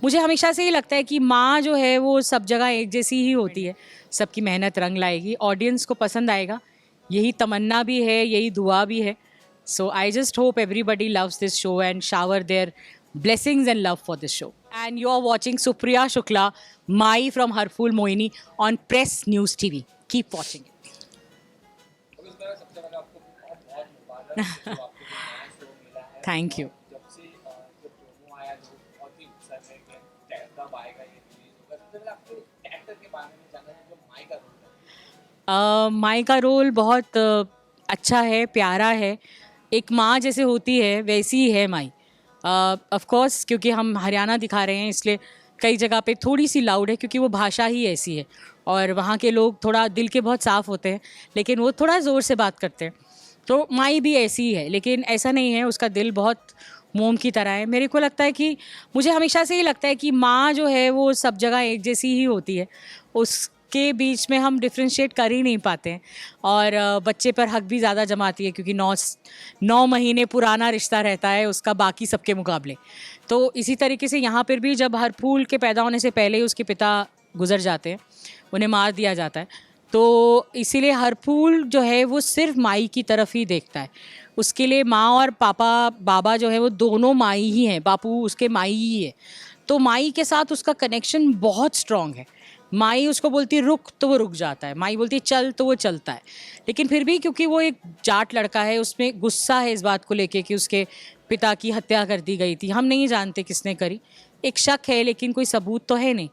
मुझे हमेशा से ही लगता है कि माँ जो है वो सब जगह एक जैसी ही होती है, सबकी मेहनत रंग लाएगी, ऑडियंस को पसंद आएगा, यही तमन्ना भी है, यही दुआ भी है. So I just hope everybody loves this show and shower their blessings and love for this show. And you are watching Supriya Shukla, Mai from Harphul Moini on Press News TV. Keep watching it. तो इस बार सबसे पहले आपको बहुत बहुत मुबारक जो आपको जो नया शो मिला है Thank you. जब से जब प्रोमो आया जो बहुत ही उत्साह है कि कब आएगा ये रिलीज होगा सबसे पहले आपको कैरेक्टर के बारे में जानना है जो माई का रोल है माई का रोल बहुत अच्छा है, प्यारा है. एक माँ जैसे होती है वैसी ही है माई. ऑफ कोर्स क्योंकि हम हरियाणा दिखा रहे हैं इसलिए कई जगह पे थोड़ी सी लाउड है क्योंकि वो भाषा ही ऐसी है और वहाँ के लोग थोड़ा दिल के बहुत साफ़ होते हैं लेकिन वो थोड़ा ज़ोर से बात करते हैं. तो माई भी ऐसी ही है लेकिन ऐसा नहीं है, उसका दिल बहुत मोम की तरह है. मेरे को लगता है कि मुझे हमेशा से ही लगता है कि माँ जो है वो सब जगह एक जैसी ही होती है, उसके बीच में हम डिफ्रेंशिएट कर ही नहीं पाते हैं. और बच्चे पर हक भी ज़्यादा जमाती है क्योंकि 9 महीने पुराना रिश्ता रहता है उसका बाकी सबके मुकाबले. तो इसी तरीके से यहाँ पर भी जब हरफूल के पैदा होने से पहले ही उसके पिता गुजर जाते हैं, उन्हें मार दिया जाता है. तो इसीलिए हरफूल जो है वो सिर्फ माई की तरफ ही देखता है. उसके लिए माँ और बाबा जो है वो दोनों माई ही हैं, बापू उसके माई ही है. तो माई के साथ उसका कनेक्शन बहुत स्ट्रॉन्ग है. माई उसको बोलती है रुक तो वो रुक जाता है, माई बोलती है चल तो वो चलता है. लेकिन फिर भी क्योंकि वो एक जाट लड़का है उसमें गुस्सा है इस बात को लेके कि उसके पिता की हत्या कर दी गई थी. हम नहीं जानते किसने करी, एक शक है लेकिन कोई सबूत तो है नहीं.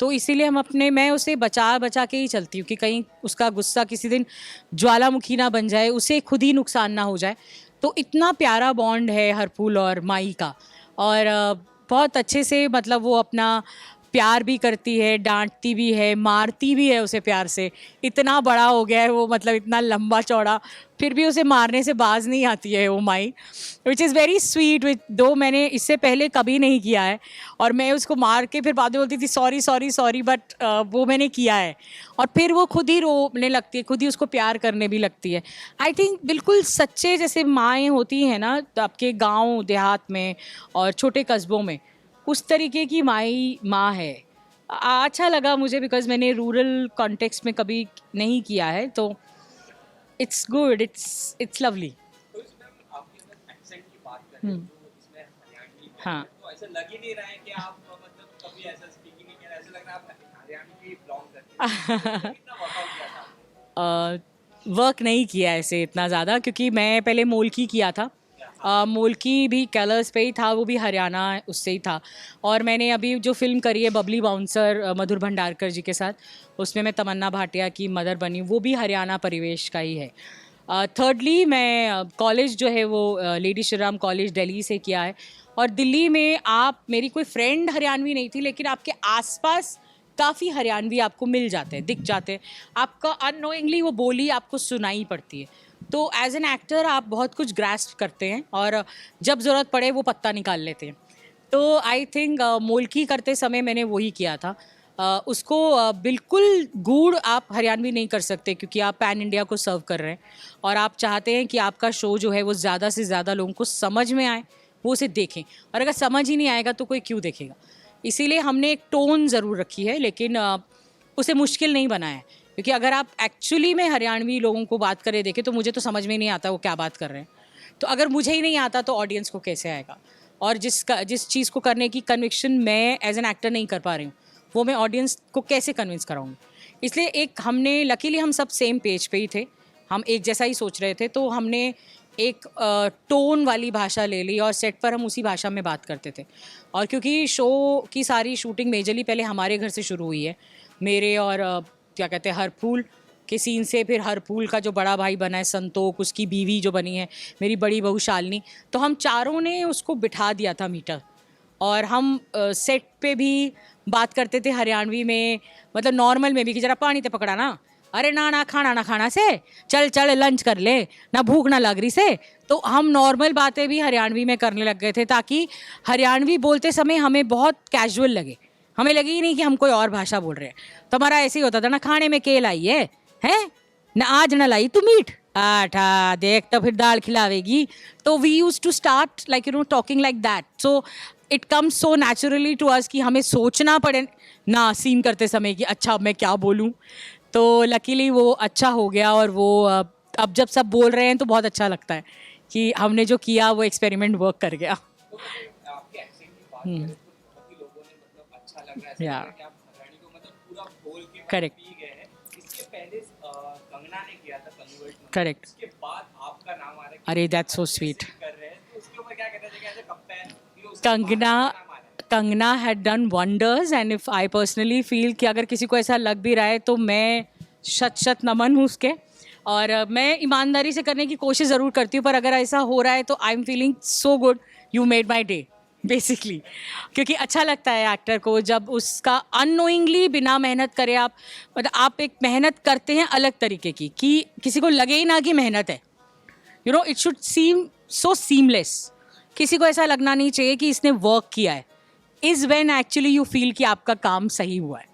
तो इसीलिए मैं उसे बचा के ही चलती हूँ कि कहीं उसका गुस्सा किसी दिन ज्वालामुखी ना बन जाए, उसे खुद ही नुकसान ना हो जाए. तो इतना प्यारा बॉन्ड है हरफूल और माई का. और बहुत अच्छे से मतलब वो अपना प्यार भी करती है, डांटती भी है, मारती भी है उसे प्यार से. इतना बड़ा हो गया है वो, मतलब इतना लंबा चौड़ा, फिर भी उसे मारने से बाज नहीं आती है वो माई, विच इज़ वेरी स्वीट. दो मैंने इससे पहले कभी नहीं किया है और मैं उसको मार के फिर बाद में बोलती थी सॉरी सॉरी सॉरी, बट वो मैंने किया है. और फिर वो खुद ही रोने लगती है, खुद ही उसको प्यार करने भी लगती है. आई थिंक बिल्कुल सच्चे जैसे माएँ होती हैं ना आपके गाँव देहात में और छोटे कस्बों में, उस तरीके की माँ है. अच्छा लगा मुझे बिकॉज मैंने रूरल कॉन्टेक्स्ट में कभी नहीं किया है. तो इट्स गुड, इट्स लवली. तो इसमें आपकी अगर एक्सेंट की बात करें जो इसमें हरियाणवी है हाँ. तो ऐसा लग ही नहीं रहा है कि आप मतलब कभी ऐसा स्पीक ही नहीं किया, ऐसा लग रहा है आप हरियाणवी बिलोंग करते हैं. कितना वर्कआउट किया था आपने? वर्क नहीं किया ऐसे इतना ज़्यादा क्योंकि मैं पहले मोलकी किया था. मोलकी भी कलर्स पे ही था, वो भी हरियाणा उससे ही था. और मैंने अभी जो फिल्म करी है बबली बाउंसर मधुर भंडारकर जी के साथ, उसमें मैं तमन्ना भाटिया की मदर बनी, वो भी हरियाणा परिवेश का ही है. थर्डली मैं कॉलेज जो है वो लेडी श्री राम कॉलेज दिल्ली से किया है. और दिल्ली में आप, मेरी कोई फ्रेंड हरियाणवी नहीं थी लेकिन आपके आसपास काफ़ी हरियाणवी आपको मिल जाते हैं, दिख जाते हैं. आपका अननोइंगली वो बोली आपको सुनाई पड़ती है. तो एज एन एक्टर आप बहुत कुछ ग्रास्प करते हैं और जब ज़रूरत पड़े वो पत्ता निकाल लेते हैं. तो आई थिंक मोलकी करते समय मैंने वही किया था. उसको बिल्कुल गूढ़ आप हरियाणवी नहीं कर सकते क्योंकि आप पैन इंडिया को सर्व कर रहे हैं और आप चाहते हैं कि आपका शो जो है वो ज़्यादा से ज़्यादा लोगों को समझ में आए, वो उसे देखें. और अगर समझ ही नहीं आएगा तो कोई क्यों देखेगा. इसीलिए हमने एक टोन ज़रूर रखी है लेकिन उसे मुश्किल नहीं बनाया है. क्योंकि अगर आप एक्चुअली में हरियाणवी लोगों को बात करे देखें तो मुझे तो समझ में नहीं आता वो क्या बात कर रहे हैं. तो अगर मुझे ही नहीं आता तो ऑडियंस को कैसे आएगा. और जिस चीज़ को करने की कन्विक्शन मैं एज एन एक्टर नहीं कर पा रही हूँ वो मैं ऑडियंस को कैसे कन्विंस कराऊंगी. इसलिए एक हमने लकीली हम सब सेम पेज पे ही थे, हम एक जैसा ही सोच रहे थे. तो हमने एक टोन वाली भाषा ले ली और सेट पर हम उसी भाषा में बात करते थे. और क्योंकि शो की सारी शूटिंग मेजरली पहले हमारे घर से शुरू हुई है, मेरे और क्या कहते हैं हरफूल के सीन से. फिर हरफूल का जो बड़ा भाई बना है संतोष, उसकी बीवी जो बनी है मेरी बड़ी बहू शालिनी, तो हम चारों ने उसको बिठा दिया था मीटर. और हम सेट पे भी बात करते थे हरियाणवी में, मतलब नॉर्मल में भी कि जरा पानी ते पकड़ा ना, अरे ना खाना से, चल चल लंच कर ले ना, भूख ना लग रही से. तो हम नॉर्मल बातें भी हरियाणवी में करने लग गए थे ताकि हरियाणवी बोलते समय हमें बहुत कैजुअल लगे, हमें लगे ही नहीं कि हम कोई और भाषा बोल रहे हैं. तो हमारा ऐसे ही होता था ना, खाने में केल आई है ना, आज ना लाई तू मीट, आठा देख तो फिर दाल खिलावेगी. तो we use to start like talking like that. So it comes so naturally to us कि हमें सोचना पड़े ना सीन करते समय कि अच्छा अब मैं क्या बोलूँ. तो लकीली वो अच्छा हो गया और वो अब जब सब बोल रहे हैं तो बहुत अच्छा लगता है कि हमने जो किया वो एक्सपेरिमेंट वर्क कर गया. तो मतलब आपके एक्सेंट की बात करें तो बहुत ही लोगों ने मतलब अच्छा लग रहा है, ऐसा लग Yeah. रहा है कि आप मराठी को मतलब पूरा बोल के मतलब Correct. पी गए हैं. इसके पहले कंगना ने किया था कन्वर्ट. Correct. इसके बाद आपका नाम आ रहा है कि अरे that's so अच्छे sweet. sing कर रहे हैं, तो उसके ऊपर क्या कहना चाहिए, as a compare Kangana Kangana had done wonders and if I personally feel कि अगर किसी को ऐसा लग भी रहा है तो मैं शत शत नमन हूँ उसके. और मैं ईमानदारी से करने की कोशिश ज़रूर करती हूँ, पर अगर ऐसा हो रहा है तो I am feeling so good. You made my day basically, क्योंकि अच्छा लगता है एक्टर को जब उसका अननोइंगली बिना मेहनत करे आप, मतलब आप एक मेहनत करते हैं अलग तरीके की कि किसी को लगे ही ना कि मेहनत है. You know it should seem so seamless. किसी को ऐसा लगना नहीं चाहिए कि इसने वर्क किया है. Is when actually you feel कि आपका काम सही हुआ है.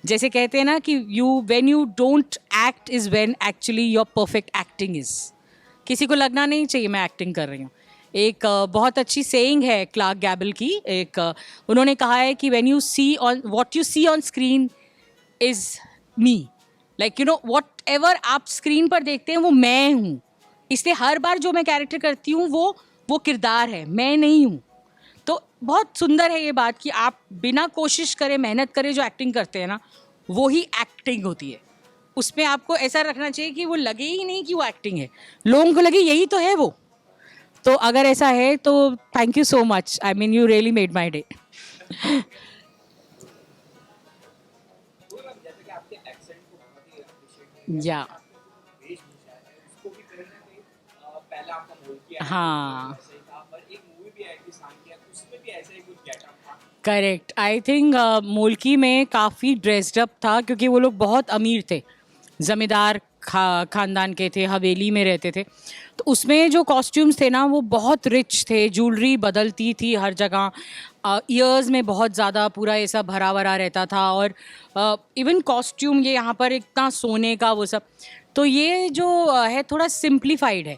जैसे कहते हैं ना कि when you don't act is when actually your perfect acting is. किसी को लगना नहीं चाहिए मैं एक्टिंग कर रही हूँ. एक बहुत अच्छी सेइंग है क्लार्क गैबल की. एक उन्होंने कहा है कि when you see on what you see on screen is me. Like you know whatever आप स्क्रीन पर देखते हैं वो मैं हूँ. इसलिए हर बार जो मैं कैरेक्टर करती हूँ वो किरदार है, मैं नहीं हूँ. तो बहुत सुंदर है ये बात कि आप बिना कोशिश करे मेहनत करे जो एक्टिंग करते हैं ना, वो ही एक्टिंग होती है. उसमें आपको ऐसा रखना चाहिए कि वो लगे ही नहीं कि वो एक्टिंग है, लोगों को लगे यही तो है वो. तो अगर ऐसा है तो thank you so much. I mean you really made my day. जैसे कि आपके एक्सेंट को बहुत ही appreciate या वेशभूषा है उसको भी कहीं ना कहीं पहले आपका मूवी किया हाँ. ऐसे ही था, पर एक मूवी भी आई थी सांकिया, उसमें भी ऐसा ही कुछ गेटअप था. करेक्ट. आई थिंक मुल्की में काफ़ी ड्रेस्ड अप था क्योंकि वो लोग बहुत अमीर थे, ज़मींदार ख़ानदान के थे, हवेली में रहते थे. तो उसमें जो कॉस्ट्यूम्स थे ना वो बहुत रिच थे. ज्वेलरी बदलती थी हर जगह. ईयर्स में बहुत ज़्यादा पूरा ऐसा भरा भरा रहता था. और इवन कॉस्ट्यूम ये यहाँ पर इतना सोने का वो सब. तो ये जो है थोड़ा सिंप्लीफाइड है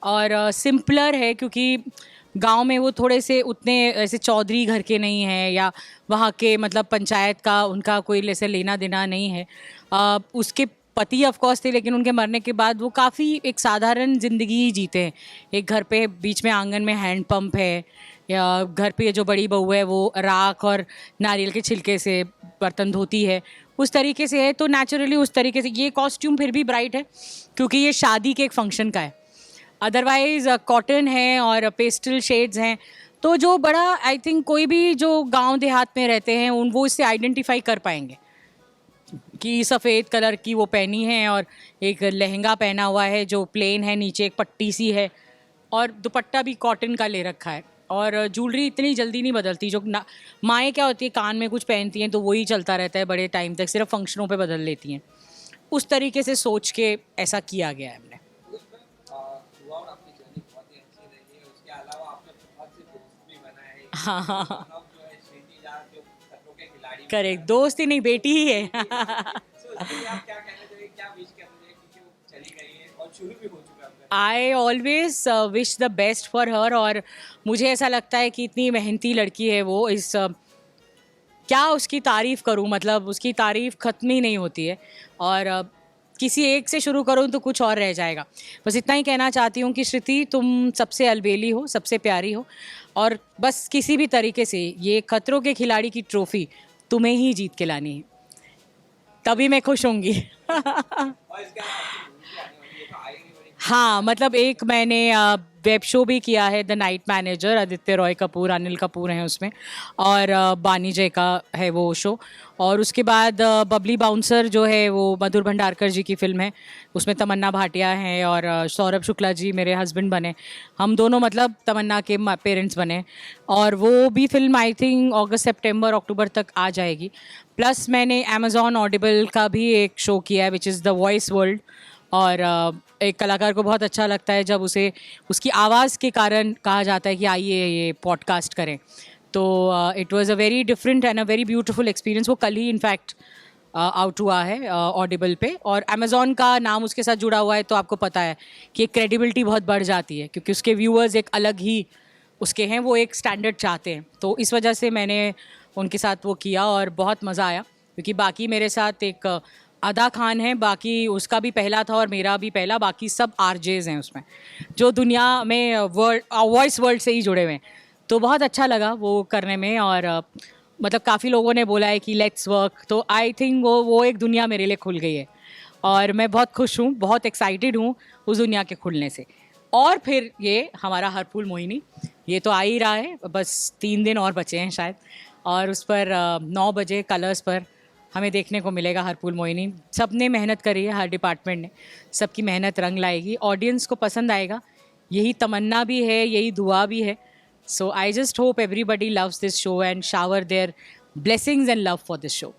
और सिंपलर है क्योंकि गांव में वो थोड़े से उतने ऐसे चौधरी घर के नहीं हैं या वहाँ के मतलब पंचायत का उनका कोई ऐसे लेना देना नहीं है. उसके पति ऑफ कोर्स थे लेकिन उनके मरने के बाद वो काफ़ी एक साधारण ज़िंदगी ही जीते हैं. एक घर पे बीच में आंगन में हैंड पंप है, या घर पे जो बड़ी बहू है वो राख और नारियल के छिलके से बर्तन धोती है, उस तरीके से है. तो नेचुरली उस तरीके से ये कॉस्ट्यूम फिर भी ब्राइट है क्योंकि ये शादी के एक फंक्शन का है. अदरवाइज़ कॉटन है और पेस्टल शेड्स हैं. तो जो बड़ा आई थिंक कोई भी जो गांव देहात में रहते हैं उन वो इससे आइडेंटिफाई कर पाएंगे कि सफ़ेद कलर की वो पहनी है और एक लहंगा पहना हुआ है जो प्लेन है, नीचे एक पट्टी सी है और दुपट्टा भी कॉटन का ले रखा है. और ज्वेलरी इतनी जल्दी नहीं बदलती. जो माएँ क्या होती है कान में कुछ पहनती हैं तो वही चलता रहता है बड़े टाइम तक, सिर्फ फंक्शनों पे बदल लेती हैं. उस तरीके से सोच के ऐसा किया गया है हमने. थ्रूआउट आपकी जर्नी बहुत ही अच्छी रही है. उसके अलावा आपने बहुत से दोस्त भी बनाए हैं. हाँ. जो है श्रीति झा जो खतरों के खिलाड़ी भी करेक्ट. दोस्त ही नहीं बेटी ही है. सो उसके लिए आप क्या कहना चाहिए, क्या विश करना चाहिए, क्योंकि वो चली गई है और शुरू भी हो चुका है. I always wish the best for her. और मुझे ऐसा लगता है कि इतनी मेहनती लड़की है वो. इस क्या उसकी तारीफ़ करूं, मतलब उसकी तारीफ़ ख़त्म ही नहीं होती है. और किसी एक से शुरू करूं तो कुछ और रह जाएगा. बस इतना ही कहना चाहती हूं कि श्रुति तुम सबसे अलबेली हो, सबसे प्यारी हो. और बस किसी भी तरीके से ये खतरों के खिलाड़ी की ट्रॉफ़ी तुम्हें ही जीत के लानी है, तभी मैं खुश होंगी. और इसके अलावा आपकी मूवी भी आने वाली है, तो आएगी बड़ी. हाँ, मतलब एक मैंने वेब शो भी किया है, the night manager. Aditya Roy Kapoor, Anil Kapoor हैं उसमें और बानी जय का है वो शो. और उसके बाद बबली बाउंसर जो है वो मधुर भंडारकर जी की फिल्म है, उसमें तमन्ना भाटिया हैं और सौरभ शुक्ला जी मेरे हस्बैंड बने. हम दोनों मतलब तमन्ना के पेरेंट्स बने. और वो भी फिल्म आई थिंक अगस्त सितंबर अक्टूबर तक आ जाएगी. प्लस मैंने अमेज़ॉन ऑडिबल का भी एक शो किया है which is the voice world. और एक कलाकार को बहुत अच्छा लगता है जब उसे उसकी आवाज़ के कारण कहा जाता है कि आइए ये पॉडकास्ट करें. तो it was a very different and a very beautiful experience. वो कल ही इनफैक्ट आउट हुआ है ऑडिबल पे. और अमेज़ॉन का नाम उसके साथ जुड़ा हुआ है तो आपको पता है कि एक क्रेडिबिलिटी बहुत बढ़ जाती है क्योंकि उसके व्यूअर्स एक अलग ही उसके हैं, वो एक स्टैंडर्ड चाहते हैं, तो इस वजह से मैंने उनके साथ वो किया और बहुत मज़ा आया। क्योंकि बाकी मेरे साथ एक अदा खान है, बाकी उसका भी पहला था और मेरा भी पहला, बाकी सब आरजेज हैं उसमें जो दुनिया में वॉइस वर्ल्ड से ही जुड़े हुए हैं। तो बहुत अच्छा लगा वो करने में, और मतलब काफ़ी लोगों ने बोला है कि लेट्स वर्क, तो आई थिंक वो एक दुनिया मेरे लिए खुल गई है और मैं बहुत खुश हूँ, बहुत एक्साइटेड हूँ उस दुनिया के खुलने से। और फिर ये हमारा हरफूल मोहिनी, ये तो आ ही रहा है, बस 3 दिन और बचे हैं शायद, और उस पर 9 बजे कलर्स पर हमें देखने को मिलेगा हरफूल मोहिनी। सब ने मेहनत करी है, हर डिपार्टमेंट ने, सबकी मेहनत रंग लाएगी, ऑडियंस को पसंद आएगा, यही तमन्ना भी है, यही दुआ भी है। So I just hope everybody loves this show and shower their blessings and love for this show.